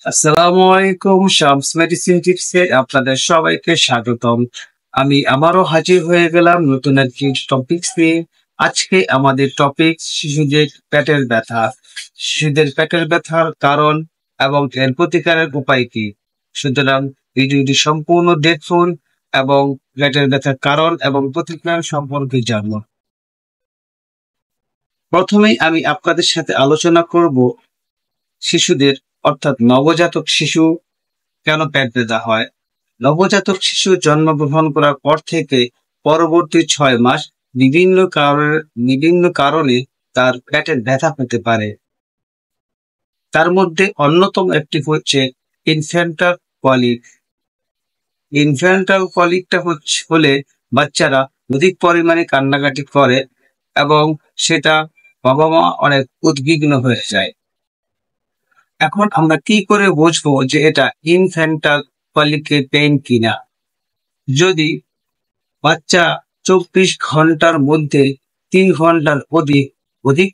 আসসালামু আলাইকুম। শামস মেডিসিন টিপসে আপনাদের সবাইকে স্বাগতম। আমি আবারও হাজির হয়ে গেলাম নতুন একটি টপিকস নিয়ে। আজকে আমাদের টপিক শিশুদের পেটের ব্যথা। শিশুদের পেটের ব্যথার কারণ এবং এর প্রতিকারের উপায় কি। সুতরাং ভিডিওটি সম্পূর্ণ দেখুন এবং পেটের ব্যথার কারণ এবং প্রতিকার সম্পর্কে জানুন। প্রথমেই আমি আপনাদের সাথে আলোচনা করব শিশুদের অর্থাৎ নবজাতক শিশু কেন পেট ব্যথা হয়। নবজাতক শিশু জন্মগ্রহণ করার পর থেকে পরবর্তী 6 মাস বিভিন্ন কারণে তার পেটের ব্যথা হতে পারে। তার মধ্যে অন্যতম একটি হচ্ছে ইনফ্যান্টাল কলিক। ইনফ্যান্টাল কলিকটা হলে বাচ্চারা অধিক পরিমাণে কান্নাকাটি করে এবং সেটা বাবা মা অনেক উদ্বিগ্ন হয়ে যায়। এখন আমরা কি করে বুঝবো যে এটা ইনফ্যান্টাল কলিকের পেইন কিনা। যদি বাচ্চা 24 ঘন্টার মধ্যে 3 ঘন্টার অধিক অধিক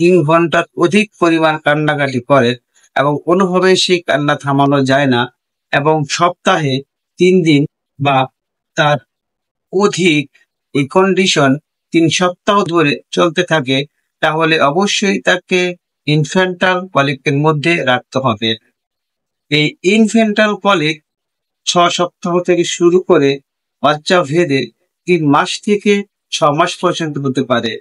3 ঘন্টার অধিক পরিমাণ কান্নাকাটি করে এবং কোনোভাবেই সেই কান্না থামানো যায় না এবং সপ্তাহে 3 দিন বা তার অধিক এই কন্ডিশন 3 সপ্তাহ ধরে চলতে থাকে, তাহলে অবশ্যই তাকে ইনফ্যান্টাল কলিকের মধ্যে রাখতে হবে। এই ইনফ্যান্টাল কলিক 6 সপ্তাহ থেকে শুরু করে বাচ্চা ভেদে 3 মাস থেকে 6 মাস পর্যন্ত হতে পারে।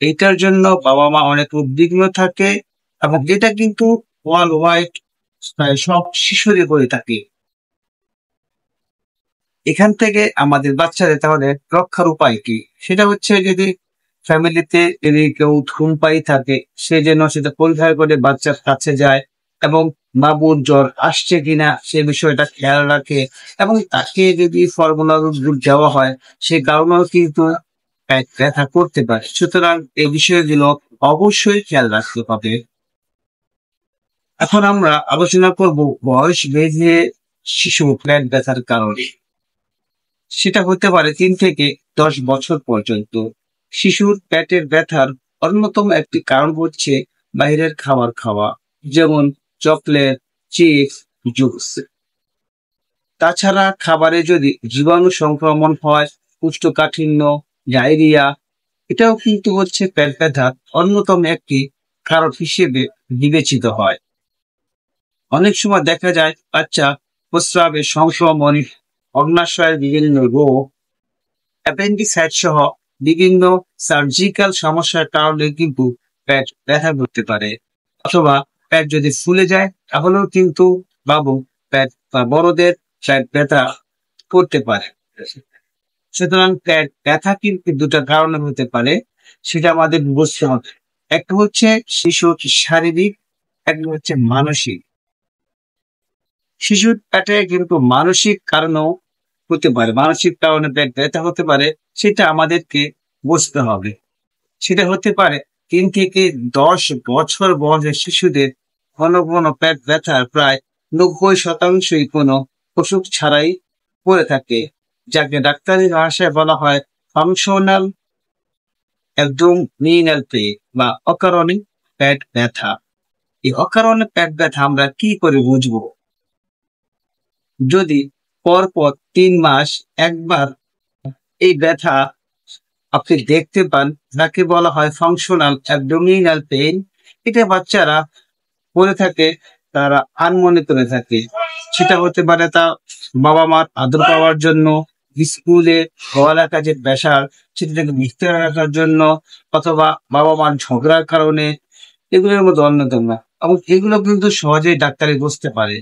এইটার জন্য বাবা মা অনেক উদ্বিগ্ন থাকে এবং এটা কিন্তু ওয়ার্ল্ড ওয়াইড প্রায় সব শিশুরই হয়ে থাকে। এখান থেকে আমাদের বাচ্চাদের তাহলে রক্ষার উপায় কি, সেটা হচ্ছে যদি ফ্যামিলিতে যদি কেউ ধূমপায়ী থাকে সে যেন সেটা পরিহার করে বাচ্চার কাছে যায় এবং বাবুর জ্বর আসছে কিনা সে বিষয়টা খেয়াল রাখে এবং তাকে যদি ফর্মুলা দুধ দেওয়া হয় সে কারণেও কিন্তু পেট ব্যথা করতে পারে। সুতরাং এই বিষয়গুলো অবশ্যই খেয়াল রাখতে হবে। এখন আমরা আলোচনা করব বয়স বেঁধে শিশু পেট ব্যথার কারণে। সেটা হতে পারে 3 থেকে 10 বছর পর্যন্ত। শিশুর পেটের ব্যথার অন্যতম একটি কারণ হচ্ছে বাইরের খাবার খাওয়া, যেমন চকলেট, চিপস, জুস। তাছাড়া খাবারে যদি জীবাণু সংক্রমণ হয়, কোষ্ঠকাঠিন্য, ডায়রিয়া, এটাও কিন্তু হচ্ছে পেট ব্যথার অন্যতম একটি কারণ হিসেবে বিবেচিত হয়। অনেক সময় দেখা যায় বাচ্চা প্রস্রাবের সংক্রমণ, অগ্নাশয়ের বিভিন্ন রোগ, অ্যাপেন্ডিসাইট সহ বিভিন্ন সার্জিক্যাল সমস্যার কারণে কিন্তু পেট ব্যথা করতে পারে। অথবা পেট যদি ফুলে যায় তাহলেও কিন্তু বাবু পেট বা বড়দের পেট ব্যথা করতে পারে। সুতরাং পেট ব্যথা কিন্তু দুটা কারণে হতে পারে, সেটা আমাদের বুঝতে হবে। একটা হচ্ছে শিশুর শারীরিক, একটা হচ্ছে মানসিক। শিশুর পেটে কিন্তু মানসিক কারণেও হতে পারে, মানসিক কারণে পেট ব্যথা হতে পারে, সেটা আমাদেরকে বুঝতে হবে। সেটা হতে পারে 3 থেকে 10 বছর বয়সের শিশুদের ঘন ঘন পেট ব্যথার প্রায় 90%ই কোনো অসুখ ছাড়াই পড়ে থাকে, যাকে ডাক্তারি ভাষায় বলা হয় ফাংশনাল অ্যাবডোমিনাল পেইন বা অকারণে পেট ব্যথা। এই অকারণে পেট ব্যথা আমরা কি করে বুঝবো? যদি পরপর 3 মাস একবার এই ব্যথা আপনি দেখতে পান, যাকে বলা হয় ফাংশনাল অ্যাবডোমিনাল পেইন, এটা বাচ্চারা করে থাকে, তারা আনমনে করে থাকে। সেটা হতে পারে তা বাবা মার আদর পাওয়ার জন্য, স্কুলে পড়ালেখার কাজের প্রেশার সেটাকে মিটতে রাখার জন্য, অথবা বাবা মার ঝগড়ার কারণে, এগুলোর মধ্যে অন্যতম। এবং এগুলো কিন্তু সহজেই ডাক্তারে বুঝতে পারে।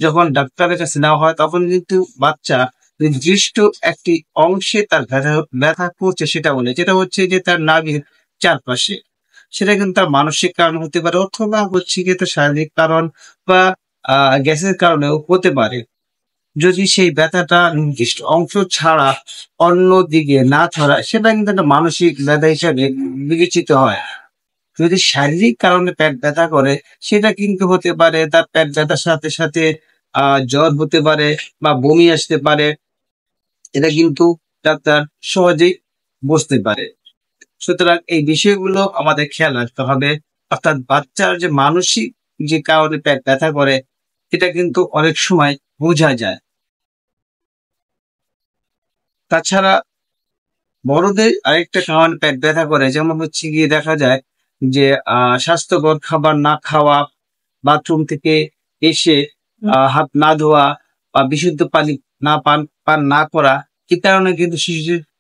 যখন ডাক্তারের কাছে নেওয়া হয় তখন কিন্তু বাচ্চা নির্দিষ্ট একটি অংশে তার ব্যথা ব্যথা করছে সেটা বলে, যেটা হচ্ছে যে তার নাভির চারপাশে। সেটা কিন্তু তার মানসিক কারণ হতে পারে অথবা হচ্ছে গিয়ে তার শারীরিক কারণ বা গ্যাসের কারণেও হতে পারে। যদি সেই ব্যথাটা নির্দিষ্ট অংশ ছাড়া অন্য দিকে না ছড়ায় সেটা কিন্তু একটা মানসিক ব্যথা হিসাবে বিবেচিত হয়। যদি শারীরিক কারণে পেট ব্যথা করে সেটা কিন্তু হতে পারে তার পেট ব্যথার সাথে সাথে জ্বর হতে পারে বা বমি আসতে পারে। এটা কিন্তু ডাক্তার সহজেই বুঝতে পারে। সুতরাং এই বিষয়গুলো আমাদের খেয়াল রাখতে হবে। অর্থাৎ বাচ্চার যে মানসিক যে কারণে পেট ব্যথা করে এটা কিন্তু অনেক সময় বোঝা যায়। তাছাড়া বড়দের আরেকটা কারণ পেট ব্যথা করে, যেমন হচ্ছে গিয়ে দেখা যায় যে স্বাস্থ্যকর খাবার না খাওয়া, বাথরুম থেকে এসে হাত না ধোয়া বা বিশুদ্ধ পানি না পান না করা, এই কারণে কিন্তু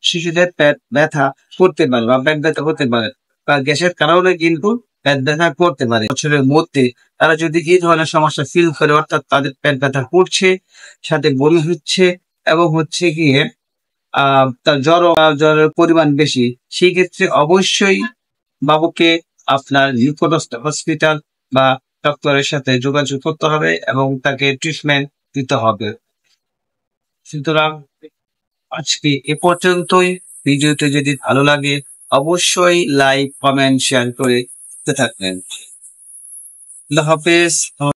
শিশুদের পেট ব্যথা করতে পারে বা পেট ব্যথা হতে পারে, বা গ্যাসের কারণে কিন্তু পেট ব্যথা করতে পারে। বছরের মধ্যে তারা যদি এই ধরনের সমস্যা ফিল করে, অর্থাৎ তাদের পেট ব্যথা করছে, সাথে বমি হচ্ছে এবং হচ্ছে গিয়ে তার জ্বরের পরিমাণ বেশি, সেই ক্ষেত্রে অবশ্যই বাবুকে আপনার নিকটস্থ হসপিটাল বা ডক্টরের সাথে যোগাযোগ করতে হবে এবং তাকে ট্রিটমেন্ট দিতে হবে। সুতরাং আজকে এ পর্যন্তই। ভিডিওটি যদি ভালো লাগে অবশ্যই লাইক, কমেন্ট, শেয়ার করে থাকবেন। আল্লাহ হাফেজ।